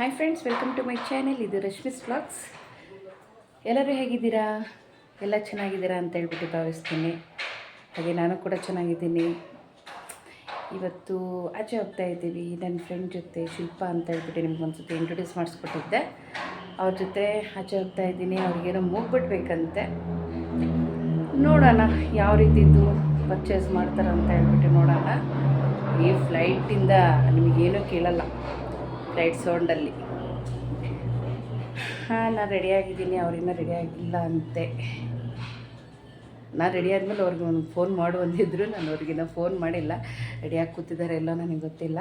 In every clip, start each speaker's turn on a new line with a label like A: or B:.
A: Hi friends, welcome to my channel. ಇದು Rashmi's vlogs. ಎಲ್ಲರೂ ಹೇಗಿದ್ದೀರಾ? ಎಲ್ಲ ಚೆನ್ನಾಗಿದ್ದೀರಾ ಅಂತ ಹೇಳ್ಬಿಟ್ಟು ಭಾವಿಸ್ತೀನಿ. ಹಾಗೆ ನಾನು ಕೂಡ ಚೆನ್ನಾಗಿದ್ದೀನಿ. ಇವತ್ತು ಆಚೆ ಹೋಗ್ತಾ ಇದ್ದೀವಿ ನನ್ನ ಫ್ರೆಂಡ್ ಜೊತೆ, ಶಿಲ್ಪ ಅಂತ ಹೇಳ್ಬಿಟ್ಟು ನಿಮ್ಗೆ ಒಂದು ಸತಿ ಇಂಟ್ರೊಡ್ಯೂಸ್ ಮಾಡಿಸ್ಕೊಟ್ಟಿದ್ದೆ. ಅವ್ರ ಜೊತೆ ಆಚೆ ಹೋಗ್ತಾ ಇದ್ದೀನಿ. ಅವ್ರಿಗೇನೋ ಮೂಗ್ಬಿಡ್ಬೇಕಂತೆ. ನೋಡೋಣ ಯಾವ ರೀತಿದು ಪರ್ಚೇಸ್ ಮಾಡ್ತಾರೆ ಅಂತ ಹೇಳ್ಬಿಟ್ಟು ನೋಡೋಣ. ಈ ಫ್ಲೈಟಿಂದ ನಿಮಗೇನೂ ಕೇಳಲ್ಲ, ಫ್ಲೈಟ್ ಸೌಂಡಲ್ಲಿ. ನಾನು ರೆಡಿಯಾಗಿದ್ದೀನಿ, ಅವ್ರಿನ್ನೂ ರೆಡಿ ಆಗಿಲ್ಲ ಅಂತೆ. ನಾನು ರೆಡಿ ಆದಮೇಲೆ ಅವ್ರಿಗೆ ಒಂದು ಫೋನ್ ಮಾಡು ಅಂದಿದ್ರು. ನಾನು ಅವ್ರಿಗಿನ್ನ ಫೋನ್ ಮಾಡಿಲ್ಲ. ರೆಡಿಯಾಗಿ ಕೂತಿದ್ದಾರೆ ಎಲ್ಲೋ ನನಗೆ ಗೊತ್ತಿಲ್ಲ.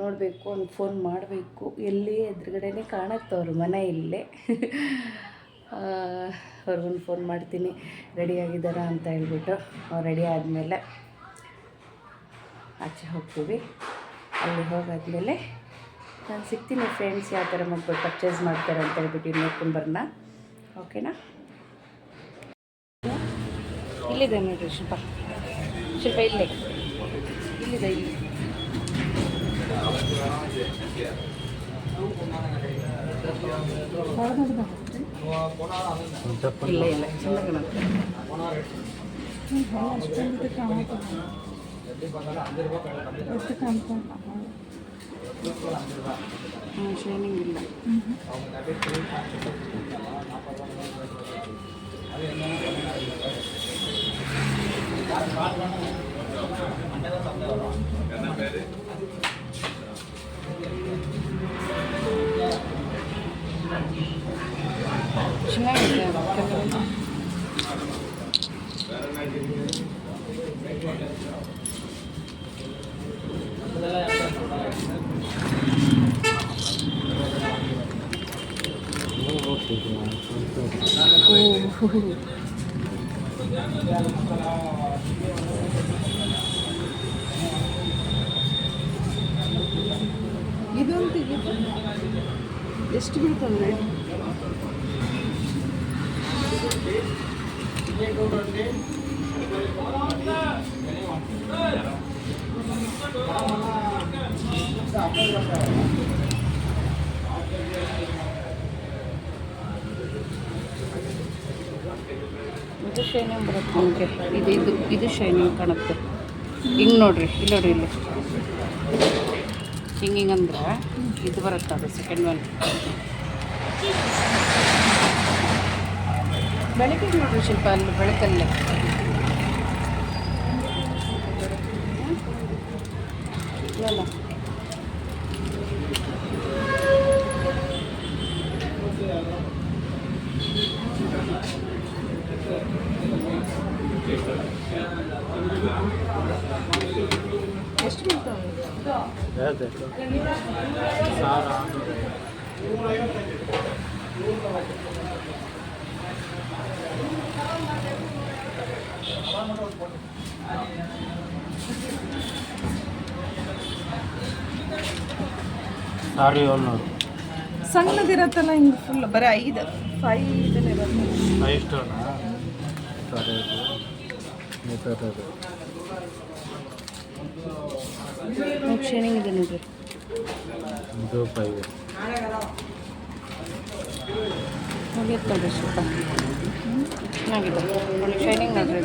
A: ನೋಡಬೇಕು, ಒಂದು ಫೋನ್ ಮಾಡಬೇಕು. ಎಲ್ಲಿ ಎದುರುಗಡೆನೇ ಕಾಣುತ್ತೆ ಅವ್ರ ಮನೆ ಇಲ್ಲೇ. ಅವ್ರಿಗೊಂದು ಫೋನ್ ಮಾಡ್ತೀನಿ ರೆಡಿಯಾಗಿದ್ದಾರಾ ಅಂತ ಹೇಳ್ಬಿಟ್ಟು. ಅವ್ರು ರೆಡಿ ಆದಮೇಲೆ ಆಚೆ ಹೋಗ್ತೀವಿ. ಅಲ್ಲಿ ಹೋಗಾದ್ಮೇಲೆ ನಾನು ಸಿಗ್ತೀನಿ ಫ್ರೆಂಡ್ಸ್, ಯಾವ ಥರ ಮಕ್ಕಳು ಪರ್ಚೇಸ್ ಮಾಡ್ತಾರೆ ಅಂತ ಹೇಳ್ಬಿಟ್ಟು ನೋಡ್ಕೊಂಡು ಬರೋಣ. ಓಕೆನಾ? ಇಲ್ಲಿದೆ ನೋಡಿರಿ ಶಿಲ್ಪ. ಶಿಲ್ಪ ಇಲ್ಲೇ ಇಲ್ಲಿದೆ. ಇಲ್ಲಿ ಇಲ್ಲ ಇಲ್ಲ ಚೆನ್ನಾಗಿ ಶೈನಿಂಗ್ ಇಲ್ಲ. ಚೆನ್ನಾಗಿದೆ. ಇದೊಂದು ಎಷ್ಟು ಬೀಳ್ತಂದ್ರೆ ಇದು ಶೈನಿಂಗ್ ಬರುತ್ತೆ ನಮಗೆ. ಇದು ಶೈನಿಂಗ್ ಕಾಣುತ್ತೆ. ಹಿಂಗೆ ನೋಡ್ರಿ, ಇಲ್ಲಿ ನೋಡ್ರಿ, ಇಲ್ಲಿ ಹಿಂಗಂದ್ರೆ ಇದು ಬರುತ್ತೆ. ಅದು ಸೆಕೆಂಡ್ ಒನ್. ಬೆಳಕಿಗೆ ನೋಡ್ರಿ ಶಿಲ್ಪ, ಅಲ್ಲಿ ಬೆಳಕಲ್ಲೇ ಇಲ್ಲ. ಎಷ್ಟು ಬೀಳ್ತಾವೆ? ಸಣ್ಣದಿರತ್ತಲ್ಲ, ಹಿಂಗೆ ಫುಲ್ ಬರೀ 5 ಶೈನಿಂಗ್ ಇದೆ ನೋಡ್ರಿ. ಮುಗಿಯುತ್ತೆ ಸ್ವಲ್ಪ ಚೆನ್ನಾಗಿದೆ. ಶೈನಿಂಗ್ ನೋಡ್ರಿ.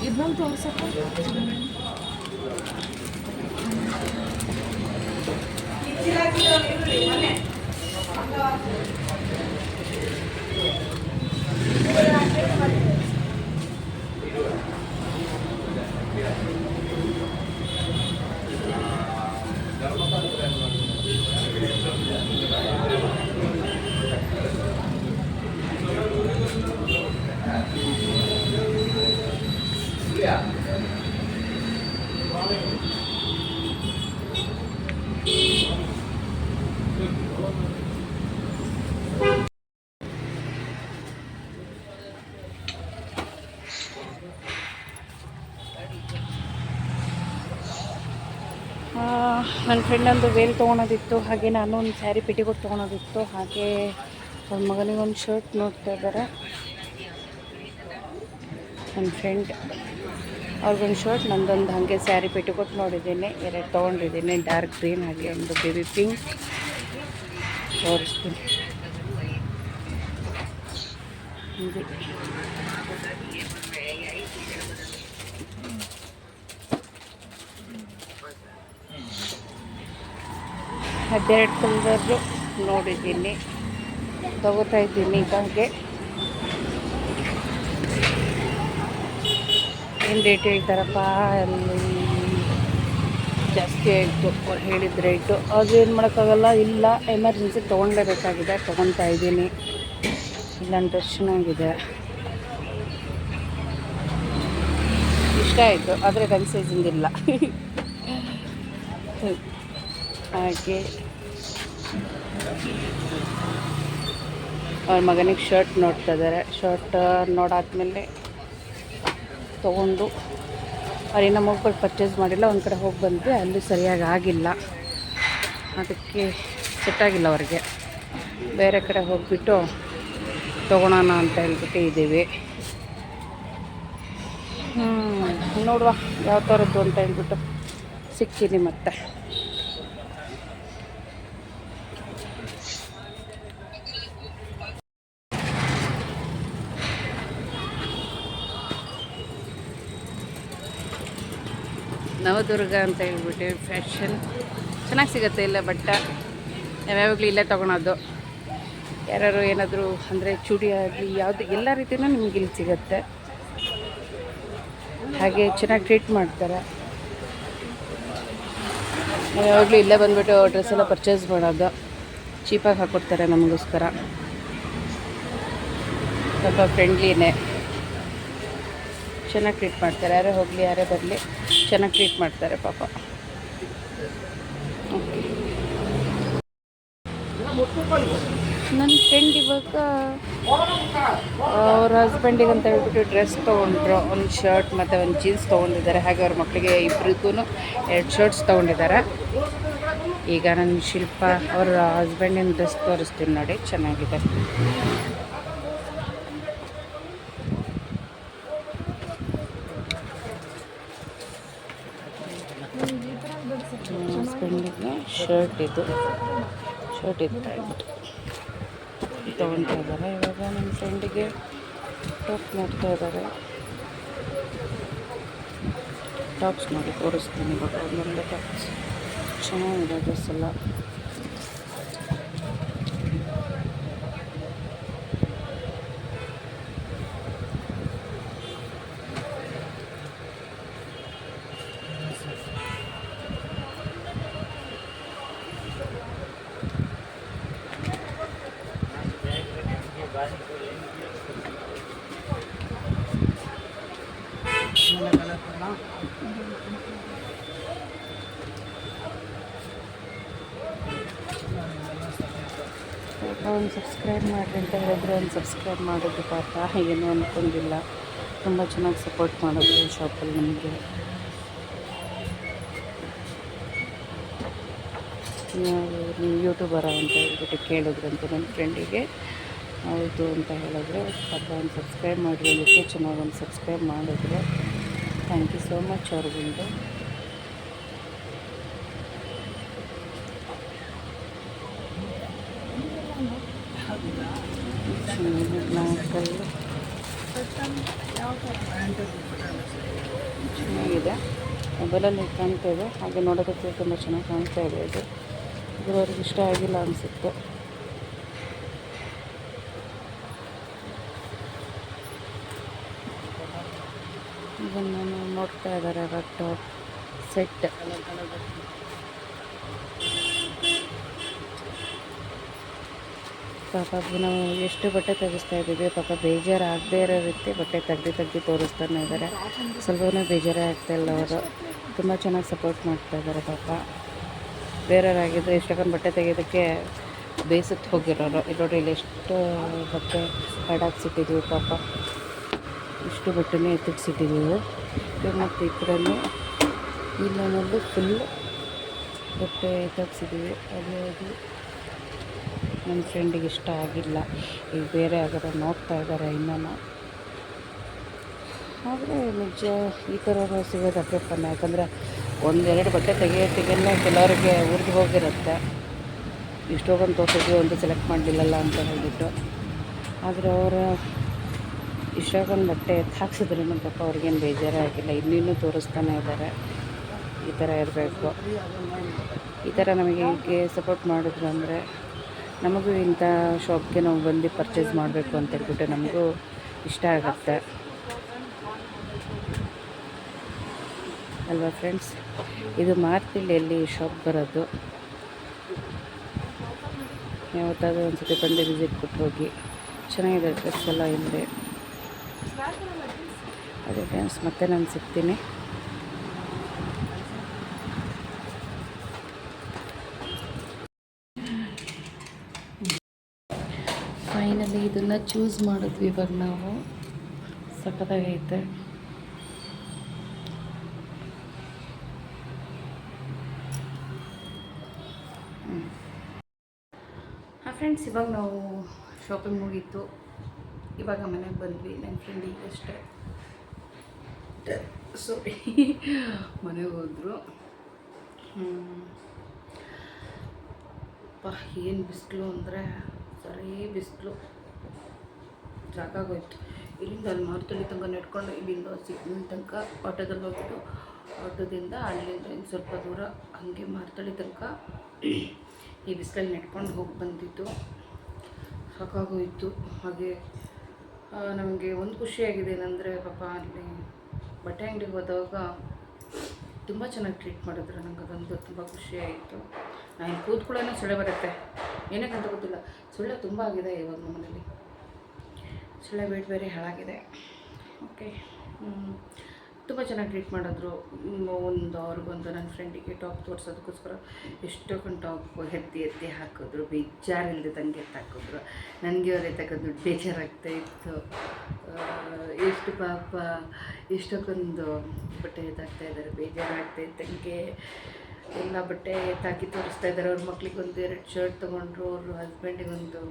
A: ಇದೊಂದು ತೋರ್ಸಕ್ಕೆ ನನ್ನ ಫ್ರೆಂಡೊಂದು ವೇಲ್ ತೊಗೊಳೋದಿತ್ತು. ಹಾಗೆ ನಾನು ಒಂದು ಸ್ಯಾರಿ ಪೆಟಿಕೋಟ್ ತೊಗೊಳೋದಿತ್ತು. ಹಾಗೆ ಅವ್ರ ಮಗನಿಗೊಂದು ಶರ್ಟ್ ನೋಡ್ತಾ ಇದ್ದಾರೆ ನನ್ನ ಫ್ರೆಂಡ್. ಅವ್ರಿಗೊಂದು ಶರ್ಟ್, ನಂದೊಂದು ಹಾಗೆ ಸ್ಯಾರಿ ಪೆಟ್ಟಿಕೊಟ್ಟು ನೋಡಿದ್ದೀನಿ, 2 ತೊಗೊಂಡಿದ್ದೀನಿ, ಡಾರ್ಕ್ ಗ್ರೀನ್ ಹಾಗೆ ಒಂದು ಬೇಬಿ ಪಿಂಕ್. ತೋರಿಸ್ತೀನಿ. ಅದೆರಡು ಕಲರು ನೋಡಿದ್ದೀನಿ, ತಗೋತಾ ಇದ್ದೀನಿ. ಈಗ ಹಾಗೆ ಏನು ರೇಟ್ ಹೇಳ್ತಾರಪ್ಪ, ಅಲ್ಲಿ ಜಾಸ್ತಿ ಆಯಿತು ಅವ್ರು ಹೇಳಿದ ರೇಟು. ಅದು ಏನು ಮಾಡೋಕ್ಕಾಗಲ್ಲ, ಇಲ್ಲ ಎಮರ್ಜೆನ್ಸಿ ತೊಗೊಳ್ಳೇಬೇಕಾಗಿದೆ, ತೊಗೊತಾ ಇದ್ದೀನಿ. ಇಲ್ಲೊಂದು ಡ್ರೆಸ್ ಚೆನ್ನಾಗಿದೆ, ಇಷ್ಟ ಆಯಿತು, ಆದರೆ ನನ್ನ ಸೈಜಿಂದಿಲ್ಲ. ಹಾಗೆ ಅವ್ರ ಮಗನಿಗೆ ಶರ್ಟ್ ನೋಡ್ತಾ ಇದ್ದಾರೆ. ಶರ್ಟ್ ನೋಡಾದ್ಮೇಲೆ ತೊಗೊಂಡು ಅವ್ರೇನೋ ಹೋಗ್ಬಿಟ್ಟು ಪರ್ಚೇಸ್ ಮಾಡಿಲ್ಲ, ಒಂದು ಕಡೆ ಹೋಗಿ ಬಂದ್ವಿ, ಅಲ್ಲಿ ಸರಿಯಾಗಿ ಆಗಿಲ್ಲ, ಅದಕ್ಕೆ ಸೆಟ್ಟಾಗಿಲ್ಲ ಅವ್ರಿಗೆ. ಬೇರೆ ಕಡೆ ಹೋಗಿಬಿಟ್ಟು ತೊಗೊಳೋಣ ಅಂತ ಹೇಳ್ಬಿಟ್ಟು ಇದ್ದೀವಿ. ನೋಡುವ ಯಾವ ಥರದ್ದು ಅಂತ ಹೇಳ್ಬಿಟ್ಟು ಸಿಗ್ತೀನಿ ಮತ್ತೆ. ನವದುರ್ಗ ಅಂತ ಹೇಳ್ಬಿಟ್ಟು ಫ್ಯಾಷನ್ ಚೆನ್ನಾಗಿ ಸಿಗುತ್ತೆ ಇಲ್ಲ ಬಟ್ಟೆ, ಯಾವಾಗಲೂ ಇಲ್ಲೇ ತೊಗೊಳೋದು. ಯಾರು ಏನಾದರೂ ಅಂದರೆ ಚೂಡಿ ಆಗಲಿ ಯಾವುದು ಎಲ್ಲ ರೀತಿಯೂ ನಿಮ್ಗೆ ಇಲ್ಲಿ ಸಿಗುತ್ತೆ. ಹಾಗೆ ಚೆನ್ನಾಗಿ ಟ್ರೀಟ್ ಮಾಡ್ತಾರೆ. ಯಾವಾಗಲೂ ಇಲ್ಲೇ ಬಂದುಬಿಟ್ಟು ಡ್ರೆಸ್ ಎಲ್ಲ ಪರ್ಚೇಸ್ ಮಾಡೋದು, ಚೀಪಾಗಿ ಹಾಕ್ಕೊಡ್ತಾರೆ ನಮಗೋಸ್ಕರ. ಸ್ವಲ್ಪ ಫ್ರೆಂಡ್ಲಿನೇ, ಚೆನ್ನಾಗಿ ಟ್ರೀಟ್ ಮಾಡ್ತಾರೆ. ಯಾರೇ ಹೋಗಲಿ ಯಾರೇ ಬರಲಿ ಚೆನ್ನಾಗಿ ಟ್ರೀಟ್ ಮಾಡ್ತಾರೆ ಪಾಪ. ನನ್ನ ಫ್ರೆಂಡ್ ಇವಾಗ ಅವ್ರ ಹಸ್ಬೆಂಡಿಗೆ ಅಂತ ಹೇಳ್ಬಿಟ್ಟು ಡ್ರೆಸ್ ತೊಗೊಂಡ್ರು, ಒಂದು ಶರ್ಟ್ ಮತ್ತು ಒಂದು ಜೀನ್ಸ್ ತೊಗೊಂಡಿದ್ದಾರೆ. ಹಾಗೆ ಅವ್ರ ಮಕ್ಕಳಿಗೆ ಇಬ್ಬರಿಗೂ 2 ಶರ್ಟ್ಸ್ ತೊಗೊಂಡಿದ್ದಾರೆ. ಈಗ ನನ್ನ ಶಿಲ್ಪ ಅವ್ರ ಹಸ್ಬೆಂಡಿನ ಡ್ರೆಸ್ ತೋರಿಸ್ತೀನಿ ನೋಡಿ, ಚೆನ್ನಾಗಿದೆ. ಹಸ್ಬೆಂಡಿಗೆ ಶರ್ಟ್ ಇದು ಪ್ಯಾಂಟ್ ತೊಗೊಳ್ತಾ ಇದ್ದಾರೆ. ಇವಾಗ ನನ್ನ ಫ್ರೆಂಡಿಗೆ ಟಾಪ್ ನೋಡ್ತಾ ಇದ್ದಾರೆ. ಟಾಪ್ಸ್ ನೋಡಿ ತೋರಿಸ್ತೀನಿ ಇವಾಗ. ಒಂದೊಂದು ಟಾಪ್ಸ್ ಚೆನ್ನಾಗಿದೆ ಡ್ರೆಸ್ ಎಲ್ಲ. ಒಂದು ಸಬ್ಸ್ಕ್ರೈಬ್ ಮಾಡಿರಿ ಅಂತ ಹೇಳಿದ್ರೆ ಒಂದು ಸಬ್ಸ್ಕ್ರೈಬ್ ಮಾಡೋದು ಪಾಪ, ಏನೂ ಅಂದ್ಕೊಂಡಿಲ್ಲ. ತುಂಬ ಚೆನ್ನಾಗಿ ಸಪೋರ್ಟ್ ಮಾಡೋದು ಈ ಶಾಪಲ್ಲಿ ನಮಗೆ. ನೀವು ಯೂಟ್ಯೂಬರ ಅಂತ ಹೇಳ್ಬಿಟ್ಟು ಕೇಳಿದ್ರಂತೆ ನನ್ನ ಫ್ರೆಂಡಿಗೆ. ಹೌದು ಅಂತ ಹೇಳಿದ್ರೆ ಪಾಪ ಒಂದು ಸಬ್ಸ್ಕ್ರೈಬ್ ಮಾಡಿರಿ, ಅದಕ್ಕೆ ಚೆನ್ನಾಗಿ ಒಂದು ಸಬ್ಸ್ಕ್ರೈಬ್ ಮಾಡಿದ್ರು. ಥ್ಯಾಂಕ್ ಯು ಸೋ ಮಚ್ ಅವ್ರಿಗಿಂದು. ಚೆನ್ನಾಗಿದೆ, ಮೊಬೈಲಲ್ಲಿ ಕಾಣ್ತಾ ಇದೆ. ಹಾಗೆ ನೋಡೋದಕ್ಕೆ ತುಂಬ ಚೆನ್ನಾಗಿ ಕಾಣ್ತಾ ಇದೆ. ಇದು ಅವ್ರಿಗೆ ಇಷ್ಟ ಆಗಿಲ್ಲ ಅನಿಸುತ್ತೆ. ಇದನ್ನು ನೋಡ್ತಾ ಇದ್ದಾರೆ ಟಾಪ್ ಸೆಟ್. ಪಾಪ ನಾವು ಎಷ್ಟು ಬಟ್ಟೆ ತೆಗೆಸ್ತಾ ಇದ್ದೀವಿ, ಪಾಪ ಬೇಜಾರಾಗದೇ ಇರೋ ರೀತಿ ಬಟ್ಟೆ ತೆಗ್ದು ತೋರಿಸ್ತಾನೆ ಇದ್ದಾರೆ. ಸ್ವಲ್ಪನೂ ಬೇಜಾರೇ ಆಗ್ತಾಯಿಲ್ಲ. ಅವರು ತುಂಬ ಚೆನ್ನಾಗಿ ಸಪೋರ್ಟ್ ಮಾಡ್ತಾ ಇದ್ದಾರೆ ಪಾಪ. ಬೇರೆಯವರಾಗಿದ್ದರೆ ಎಷ್ಟೊಂದು ಬಟ್ಟೆ ತೆಗೆಯೋದಕ್ಕೆ ಬೇಸತ್ತು ಹೋಗಿರೋರು. ಇಲ್ಲಿ ಇಲ್ಲಿ ಎಷ್ಟು ಬಟ್ಟೆ ಹರಡಾಕ್ಸಿಟ್ಟಿದ್ದೀವಿ ಪಾಪ, ಇಷ್ಟು ಬಟ್ಟೆನೇ ಎತ್ತಿಡ್ಸಿಟ್ಟಿದ್ದೀವಿ. ಮತ್ತು ಈ ಕಡೆಯೂ ಈ ಲೈನಲ್ಲಿ ಫುಲ್ ಬಟ್ಟೆ ತೆಗ್ಸಿದ್ದೀವಿ. ಅದು ನನ್ನ ಫ್ರೆಂಡಿಗೆ ಇಷ್ಟ ಆಗಿಲ್ಲ. ಈಗ ಬೇರೆ ಯಾವ್ದಾರು ನೋಡ್ತಾ ಇದ್ದಾರೆ ಇನ್ನೂ. ಆದರೆ ನಿಜ ಈ ಥರ ಸಿಗೋದು ಅಪರೂಪನೇ. ಯಾಕಂದರೆ ಒಂದೆರಡು ಬಟ್ಟೆ ತೆಗೆಯೋತ್ತಿಗೆಲ್ಲ ಕೆಲವರಿಗೆ ಉರಿದು ಹೋಗಿರುತ್ತೆ. ಇಷ್ಟೊಂದು ತೋರಿಸಿದ್ವಿ ಒಂದು ಸೆಲೆಕ್ಟ್ ಮಾಡಲಿಲ್ಲಲ್ಲ ಅಂತ ಹೇಳ್ಬಿಟ್ಟು. ಆದರೆ ಅವರು ಇಷ್ಟೊಂದು ಬಟ್ಟೆ ಹಾಕ್ಸಿದ್ರು ಪಾಪ ಅವ್ರಿಗೇನು ಬೇಜಾರಾಗಿಲ್ಲ. ಇನ್ನೂ ತೋರಿಸ್ತಾನೆ ಇದ್ದಾರೆ. ಈ ಥರ ಇರಬೇಕು. ಈ ಥರ ನಮಗೆ ಹೀಗೆ ಸಪೋರ್ಟ್ ಮಾಡಿದ್ರು ಅಂದರೆ ನಮಗೂ ಇಂಥ ಶಾಪ್ಗೆ ನಾವು ಬಂದು ಪರ್ಚೇಸ್ ಮಾಡಬೇಕು ಅಂತ ಹೇಳ್ಬಿಟ್ಟು ನಮಗೂ ಇಷ್ಟ ಆಗುತ್ತೆ ಅಲ್ವಾ ಫ್ರೆಂಡ್ಸ್. ಇದು ಮಾರ್ತಿಳ್ಳಿಯಲ್ಲಿ ಶಾಪ್ ಬರೋದು. ಯಾವತ್ತಾದರೂ ಒಂದು ಸತಿ ಬಂದು ವಿಸಿಟ್ ಕೊಟ್ಟು ಹೋಗಿ. ಚೆನ್ನಾಗಿದೆ ಡ್ರೆಸ್ ಎಲ್ಲ ಇದೆ. ಅದೇ ಫ್ರೆಂಡ್ಸ್, ಮತ್ತೆ ನಾನು ಸಿಗ್ತೀನಿ. ಫೈನಲಿ ಇದನ್ನು ಚೂಸ್ ಮಾಡಿದ್ವಿ ಇವಾಗ ನಾವು. ಸಖತ್ತಾಗೈತೆ. ಹಾಂ ಫ್ರೆಂಡ್ಸ್, ಇವಾಗ ನಾವು ಶಾಪಿಂಗ್ ಮುಗೀತು. ಇವಾಗ ಮನೆಗೆ ಬಂದ್ವಿ. ನನ್ನ ಫ್ರೆಂಡ್ ಈಗಷ್ಟೇ ಮನೆಗೆ ಹೋದರು. ಏನು ಬಿಸಿಲು ಅಂದರೆ ಸರಿ ಬಿಸಿಲು ಸಾಕಾಗೋಯ್ತು. ಇಲ್ಲಿಂದ ಅಲ್ಲಿ ಮಾರುತಳ್ಳಿ ತನಕ ನೆಡ್ಕೊಂಡು ಇಲ್ಲಿಂದ ಸಿಗ್ನಲ್ ತನಕ ಆಟೋದಲ್ಲಿ ಹೋಗಿದ್ದು. ಆಟೋದಿಂದ ಅಲ್ಲಿಂದ ಇನ್ನು ಸ್ವಲ್ಪ ದೂರ ಹಂಗೆ ಮಾರುತಳ್ಳಿ ತನಕ ಈ ಬಿಸಿಲಲ್ಲಿ ನೆಡ್ಕೊಂಡು ಹೋಗಿ ಬಂದಿದ್ದು. ಸಾಕಾಗೋಯಿತು. ಹಾಗೆ ನಮಗೆ ಒಂದು ಖುಷಿಯಾಗಿದೆ ಏನಂದರೆ ಪಾಪ ಅಲ್ಲಿ ಬಟ್ಟೆ ಅಂಗಡಿಗೆ ಹೋದಾಗ ತುಂಬ ಚೆನ್ನಾಗಿ ಟ್ರೀಟ್ ಮಾಡಿದ್ರು. ನಂಗೆ ಅದೊಂದು ತುಂಬ ಖುಷಿಯಾಯಿತು. ನಾನು ಕೂತ್ಕೊಳ್ಳೋಣ ಸೊಳ್ಳೆ ಬರುತ್ತೆ, ಏನಕ್ಕೆ ಅಂತ ಗೊತ್ತಿಲ್ಲ. ಸೊಳ್ಳೆ ತುಂಬ ಆಗಿದೆ ಇವಾಗ ನಮ್ಮನೇಲಿ. ಸೊಳ್ಳೆ ಬೇರೆ ಹಾಳಾಗಿದೆ. ಓಕೆ, ತುಂಬ ಚೆನ್ನಾಗಿ ಟ್ರೀಟ್ ಮಾಡಿದ್ರು. ಅವ್ರಿಗೊಂದು ನನ್ನ ಫ್ರೆಂಡಿಗೆ ಟಾಪ್ ತೋರಿಸೋದಕ್ಕೋಸ್ಕರ ಎಷ್ಟೊಂದು ಟಾಪ್ ಎತ್ತಿ ಹಾಕಿದ್ರು. ಬೇಜಾರಿಲ್ಲದೆ ತಂಗೆ ಎತ್ತಿ ಹಾಕಿದ್ರು. ನನಗೆ ಅವ್ರು ಎತ್ತಕ್ಕೊಂದು ಬೇಜಾರಾಗ್ತಾಯಿತ್ತು. ಎಷ್ಟು ಪಾಪ ಎಷ್ಟೊಂದು ಬಟ್ಟೆ ಎತ್ತಾಕ್ತಾಯಿದ್ದಾರೆ. ಬೇಜಾರಾಗ್ತಾಯಿತ್ತು ತಂಗೆ. ಎಲ್ಲ ಬಟ್ಟೆ ಎತ್ತಾಕಿ ತೋರಿಸ್ತಾ ಇದ್ದಾರೆ. ಅವ್ರ ಮಕ್ಳಿಗೆ ಒಂದು 2 ಶರ್ಟ್ ತೊಗೊಂಡ್ರು. ಅವ್ರ ಹಸ್ಬೆಂಡಿಗೊಂದು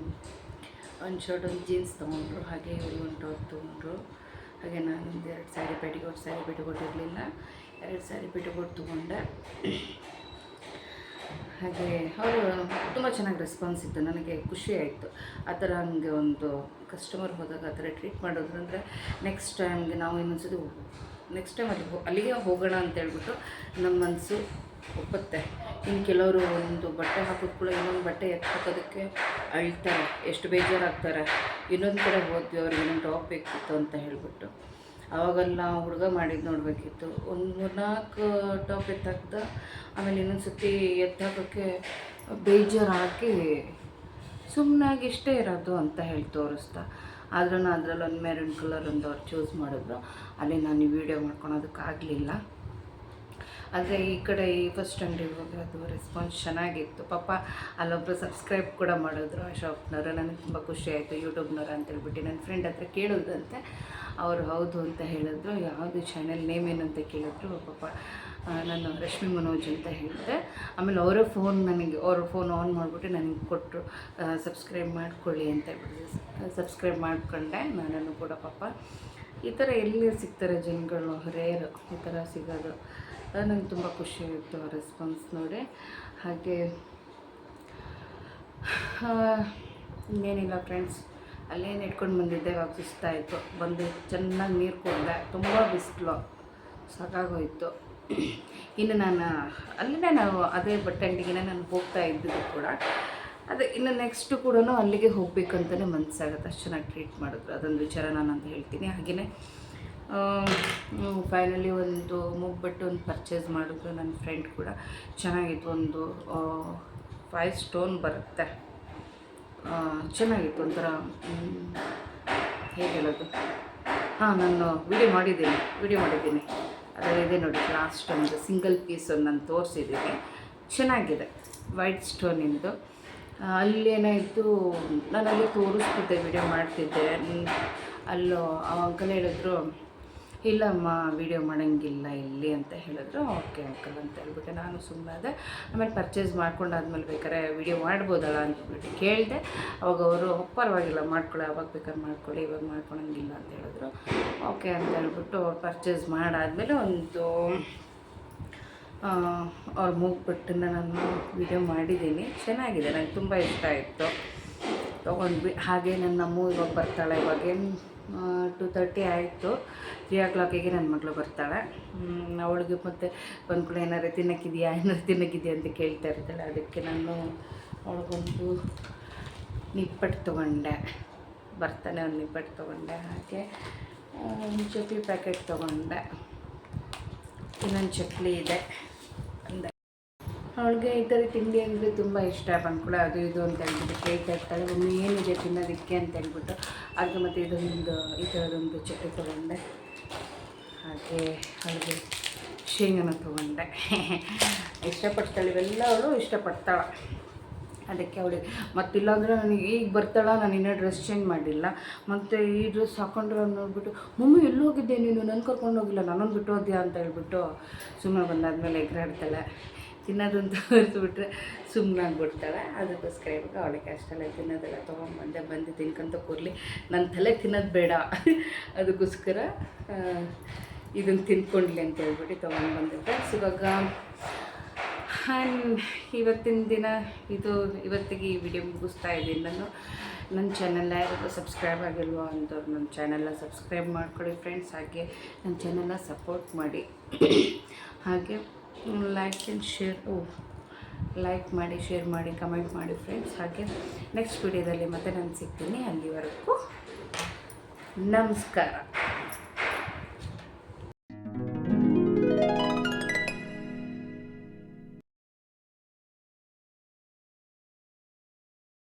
A: ಶರ್ಟ್, ಒಂದು ಜೀನ್ಸ್ ತೊಗೊಂಡ್ರು. ಹಾಗೆ ಒಂದು ಟಾಪ್ ತೊಗೊಂಡ್ರು. ಹಾಗೆ ನಾನೊಂದು 2 ಸ್ಯಾರಿ ಪೆಟಿಕೋಟ್ ಇರಲಿಲ್ಲ. 2 ಸ್ಯಾರಿ ಪೆಟಿಕೋಟ್ ತೊಗೊಂಡೆ. ಹಾಗೆ ಅವರು ತುಂಬ ಚೆನ್ನಾಗಿ ರೆಸ್ಪಾನ್ಸ್ ಇತ್ತು. ನನಗೆ ಖುಷಿ ಆಯಿತು. ಆ ಥರ ಹಂಗೆ ಒಂದು ಕಸ್ಟಮರ್ ಹೋದಾಗ ಆ ಥರ ಟ್ರೀಟ್ ಮಾಡೋದು ಅಂದರೆ ನೆಕ್ಸ್ಟ್ ಟೈಮ್ಗೆ ನಾವು ಇನ್ನೊಂದ್ಸತಿ ನೆಕ್ಸ್ಟ್ ಟೈಮ್ ಅಲ್ಲಿಗೆ ಹೋಗೋಣ ಅಂತೇಳ್ಬಿಟ್ಟು ನಮ್ಮ ಮನಸ್ಸು ಒಪ್ಪುತ್ತೆ. ಇನ್ನು ಕೆಲವರು ಒಂದು ಬಟ್ಟೆ ಹಾಕೋದು ಕೂಡ ಇನ್ನೊಂದು ಬಟ್ಟೆ ಹಾಕೋದಕ್ಕೆ ಅಳ್ತಾರೆ, ಎಷ್ಟು ಬೇಜಾರಾಗ್ತಾರೆ. ಇನ್ನೊಂದು ಕಡೆ ಹೋದ್ವಿ, ಅವ್ರಿಗೆ ಇನ್ನೊಂದು ಟಾಪ್ ಬೇಕಿತ್ತು ಅಂತ ಹೇಳಿಬಿಟ್ಟು. ಆವಾಗೆಲ್ಲ ಹುಡುಗ ಮಾಡಿದ್ದು ನೋಡಬೇಕಿತ್ತು. ಒಂದು 3-4 ಟಾಪ್ ಎತ್ತಾಕ್ದ. ಆಮೇಲೆ ಇನ್ನೊಂದು ಸರ್ತಿ ಎತ್ತಾಕೋಕ್ಕೆ ಬೇಜಾರಾಗಿ ಸುಮ್ಮನಾಗಿ ಇಷ್ಟೇ ಇರೋದು ಅಂತ ಹೇಳಿ ತೋರಿಸ್ತಾ. ಆದ್ರೂ ಅದರಲ್ಲಿ ಒಂದು ಮೆರೂನ್ ಕಲರ್ ಒಂದು ಅವ್ರು ಚೂಸ್ ಮಾಡಿದ್ರು. ಅಲ್ಲಿ ನಾನು ವೀಡಿಯೋ ಮಾಡ್ಕೊಳೋದಕ್ಕಾಗಲಿಲ್ಲ. ಆದರೆ ಈ ಕಡೆ ಈ ಫಸ್ಟ್ ಅಂಗಡಿಗೆ ಹೋಗಿ ಅದು ರೆಸ್ಪಾನ್ಸ್ ಚೆನ್ನಾಗಿತ್ತು. ಪಾಪ ಅಲ್ಲೊಬ್ಬರು ಸಬ್ಸ್ಕ್ರೈಬ್ ಕೂಡ ಮಾಡಿದ್ರು ಆ ಶಾಪ್ನವರು. ನನಗೆ ತುಂಬ ಖುಷಿ ಆಯಿತು. ಯೂಟ್ಯೂಬ್ನವರು ಅಂತೇಳ್ಬಿಟ್ಟು ನನ್ನ ಫ್ರೆಂಡ್ ಹತ್ರ ಕೇಳೋದಂತೆ. ಅವರು ಹೌದು ಅಂತ ಹೇಳಿದ್ರು. ಯಾವುದು ಚಾನೆಲ್ ನೇಮ್ ಏನು ಅಂತ ಕೇಳಿದ್ರು. ಪಾಪ ನಾನು ರಶ್ಮಿ ಮನೋಜ್ ಅಂತ ಹೇಳಿದೆ. ಆಮೇಲೆ ಅವರೇ ಅವ್ರ ಫೋನ್ ಆನ್ ಮಾಡಿಬಿಟ್ಟು ನನಗೆ ಕೊಟ್ಟರು, ಸಬ್ಸ್ಕ್ರೈಬ್ ಮಾಡ್ಕೊಳ್ಳಿ ಅಂತ ಹೇಳ್ಬಿಟ್ಟು. ಸಬ್ಸ್ಕ್ರೈಬ್ ಮಾಡ್ಕೊಂಡೆ ನಾನು ಕೂಡ. ಪಾಪ ಈ ಥರ ಎಲ್ಲಿ ಸಿಗ್ತಾರೆ ಜನಗಳು, ರೇರ್ ಈ ಥರ ಸಿಗೋದು. ನನಗೆ ತುಂಬ ಖುಷಿ ಆಯಿತು ಆ ರೆಸ್ಪಾನ್ಸ್ ನೋಡಿ. ಹಾಗೆ ಇನ್ನೇನಿಲ್ಲ ಫ್ರೆಂಡ್ಸ್, ಅಲ್ಲೇನು ಇಟ್ಕೊಂಡು ಬಂದಿದ್ದೆ. ಇವಾಗ ಸುಸ್ತಾಯಿತು. ಬಂದು ಚೆನ್ನಾಗಿ ನೀರು ಕುಡಿದೆ. ತುಂಬ ಬಿಸಿಲು, ಸಾಕಾಗೋಯಿತು. ಇನ್ನು ನಾವು ಅದೇ ಬಟ್ಟೆ ಅಂಗಡಿಗೆ ನಾನು ಹೋಗ್ತಾ ಇದ್ದಿದ್ದು ಕೂಡ. ಅದೇ ಇನ್ನು ನೆಕ್ಸ್ಟು ಕೂಡ ಅಲ್ಲಿಗೆ ಹೋಗ್ಬೇಕಂತಲೇ ಮನಸ್ಸಾಗುತ್ತೆ. ಅಷ್ಟು ಚೆನ್ನಾಗಿ ಟ್ರೀಟ್ ಮಾಡಿದ್ರು. ಅದೊಂದು ವಿಚಾರ ನಾನು ಅಂತ ಹೇಳ್ತೀನಿ. ಹಾಗೆಯೇ ಫೈನಲಿ ಒಂದು ಮುಗ್ಬಟ್ಟು ಒಂದು ಪರ್ಚೇಸ್ ಮಾಡಿದ್ರು ನನ್ನ ಫ್ರೆಂಡ್ ಕೂಡ. ಚೆನ್ನಾಗಿತ್ತು. ಒಂದು 5 ಸ್ಟೋನ್ ಬರುತ್ತೆ. ಚೆನ್ನಾಗಿತ್ತು. ಒಂಥರ ಹೇಗೆ ಹೇಳೋದು, ನಾನು ವಿಡಿಯೋ ಮಾಡಿದ್ದೀನಿ. ಅದರಲ್ಲಿದೆ ನೋಡಿ, ಲಾಸ್ಟ್ ಒಂದು ಸಿಂಗಲ್ ಪೀಸ್ ಒಂದು ನಾನು ತೋರಿಸಿದ್ದೀನಿ. ಚೆನ್ನಾಗಿದೆ, ವೈಟ್ ಸ್ಟೋನಿಂದು. ಅಲ್ಲೇನಾಯಿತು, ನಾನು ಅಲ್ಲಿ ತೋರಿಸ್ತಿದ್ದೆ, ವಿಡಿಯೋ ಮಾಡ್ತಿದ್ದೆ. ಅಲ್ಲೋ ಆ ಅಂಕಲ್ ಹೇಳಿದ್ರು, ಇಲ್ಲಮ್ಮ ವಿಡಿಯೋ ಮಾಡೋಂಗಿಲ್ಲ ಇಲ್ಲಿ ಅಂತ ಹೇಳಿದ್ರು. ಓಕೆ ಅಂಕಲ್ ಅಂತ ಹೇಳ್ಬಿಟ್ಟು ನಾನು ಸುಮ್ಮನಾದೆ. ಆಮೇಲೆ ಪರ್ಚೇಸ್ ಮಾಡ್ಕೊಂಡಾದ್ಮೇಲೆ ಬೇಕಾದ್ರೆ ವಿಡಿಯೋ ಮಾಡ್ಬೋದಲ್ಲ ಅಂತಬಿಟ್ಟು ಕೇಳಿದೆ. ಅವಾಗ ಅವರು ಪರವಾಗಿಲ್ಲ ಮಾಡ್ಕೊಳ್ಳಿ, ಅವಾಗ ಬೇಕಾದ್ರೆ ಮಾಡ್ಕೊಳ್ಳಿ, ಇವಾಗ ಮಾಡ್ಕೊಳಂಗಿಲ್ಲ ಅಂತ ಹೇಳಿದ್ರು. ಓಕೆ ಅಂತ ಹೇಳ್ಬಿಟ್ಟು ಪರ್ಚೇಸ್ ಮಾಡಾದಮೇಲೆ ಒಂದು ಅವ್ರ ಮೂಗ್ಬಿಟ್ಟನ್ನು ನಾನು ವಿಡಿಯೋ ಮಾಡಿದ್ದೀನಿ. ಚೆನ್ನಾಗಿದೆ, ನಂಗೆ ತುಂಬ ಇಷ್ಟ ಆಯಿತು. ತೊಗೊಂಡ್ವಿ. ಹಾಗೆ ನನ್ನ ಅಮ್ಮ ಇವಾಗ ಬರ್ತಾಳೆ. ಇವಾಗೇನು 2:30 ಆಯಿತು. 3 o'clock ನನ್ನ ಮಗಳು ಬರ್ತಾಳೆ. ಅವಳಿಗೆ ಮತ್ತೆ ಬಂದ್ಕೊಂಡು ಏನಾರು ತಿನ್ನೋಕ್ಕಿದೆಯಾ ಅಂತ ಕೇಳ್ತಾ ಇರ್ತಾಳೆ. ಅದಕ್ಕೆ ನಾನು ಅವಳಿಗೊಂದು ನಿಪ್ಪಟ್ಟು ತೊಗೊಂಡೆ. ಬರ್ತಾನೆ ಒಂದು ನಿಪ್ಪಟ್ಟು ತೊಗೊಂಡೆ. ಹಾಗೆ ಒಂದು ಚಕ್ಲಿ ಪ್ಯಾಕೆಟ್ ತೊಗೊಂಡೆ. ಇನ್ನೊಂದು ಚಕ್ಲಿ ಇದೆ ಅಂದೆ. ಅವಳಿಗೆ ಈ ಥರ ತಿಂಡಿ ಅಂದರೆ ತುಂಬ ಇಷ್ಟ. ಬಂದ್ಕೊಳ್ಳೆ ಅದು ಇದು ಅಂತ ಹೇಳ್ಬಿಟ್ಟು ಕೇಳ್ತಾ ಇರ್ತಾಳೆ. ಒಮ್ಮೆ ಏನಿದೆ ತಿನ್ನೋದಕ್ಕೆ ಅಂತ ಹೇಳ್ಬಿಟ್ಟು. ಹಾಗೆ ಮತ್ತು ಈ ಥರದೊಂದು ಚಟ್ನಿ ತೊಗೊಂಡೆ. ಹಾಗೆ ಅವಳಿಗೆ ಶೇಂಗಾನ ತೊಗೊಂಡೆ. ಇಷ್ಟಪಡ್ತಾಳೆ, ಇವೆಲ್ಲ ಅವಳು ಇಷ್ಟಪಡ್ತಾಳೆ. ಅದಕ್ಕೆ ಅವಳಿಗೆ ಮತ್ತಿಲ್ಲಾಂದರೆ ನನಗೆ ಈಗ ಬರ್ತಾಳ, ನಾನು ಇನ್ನೂ ಡ್ರೆಸ್ ಚೇಂಜ್ ಮಾಡಿಲ್ಲ. ಮತ್ತು ಈ ಡ್ರೆಸ್ ಹಾಕೊಂಡ್ರೆ ನೋಡ್ಬಿಟ್ಟು ಮಮ್ಮಿ ಎಲ್ಲೂ ಹೋಗಿದ್ದೆ ನೀನು, ನನ್ನ ಕರ್ಕೊಂಡು ಹೋಗಿಲ್ಲ, ನನ್ನನ್ನು ಬಿಟ್ಟು ಹೋದ್ಯಾ ಅಂತ ಹೇಳ್ಬಿಟ್ಟು ಸುಮ್ಮನೆ ಬಂದಾದ್ಮೇಲೆ ಎಗರಾಡ್ತಾಳೆ. ತಿನ್ನೋದಂತ ಹೊರಿಸ್ಬಿಟ್ರೆ ಸುಮ್ಮನಾಗ್ಬಿಡ್ತಾಳೆ. ಅದಕ್ಕೋಸ್ಕರ ಇವಾಗ ಅವಳಿಗೆ ಅಷ್ಟೆಲ್ಲ ತಿನ್ನೋದೆಲ್ಲ ಬಂದು ತಿನ್ಕೊಂತ ಕೂರಲಿ, ನನ್ನ ತಲೆ ತಿನ್ನೋದು ಬೇಡ, ಅದಕ್ಕೋಸ್ಕರ ಇದನ್ನು ತಿನ್ಕೊಂಡ್ಲಿ ಅಂತ ಹೇಳ್ಬಿಟ್ಟು ತೊಗೊಂಡು ಬಂದಿದ್ದೆ. ಇವಾಗ ಇವತ್ತಿನ ದಿನ ಇವತ್ತಿಗೆ ಈ ವಿಡಿಯೋ ಮುಗಿಸ್ತಾ ಇದ್ದೀನಿ ನಾನು. ನನ್ನ ಚಾನಲ್ನ ಯಾರಿಗೂ ಸಬ್ಸ್ಕ್ರೈಬ್ ಆಗಿಲ್ವೋ ಅಂಥವ್ರು ನನ್ನ ಚಾನಲ್ನ ಸಬ್ಸ್ಕ್ರೈಬ್ ಮಾಡ್ಕೊಳ್ಳಿ ಫ್ರೆಂಡ್ಸ್. ಹಾಗೆ ನನ್ನ ಚಾನಲ್ನ ಸಪೋರ್ಟ್ ಮಾಡಿ. ಹಾಗೆ ಲೈಕ್ ಮಾಡಿ, ಶೇರ್ ಮಾಡಿ, ಕಮೆಂಟ್ ಮಾಡಿ ಫ್ರೆಂಡ್ಸ್. ಹಾಗೆ ನೆಕ್ಸ್ಟ್ ವಿಡಿಯೋದಲ್ಲಿ ಮತ್ತೆ ನಾನು ಸಿಗ್ತೀನಿ. ಅಲ್ಲಿವರೆಗೂ ನಮಸ್ಕಾರ.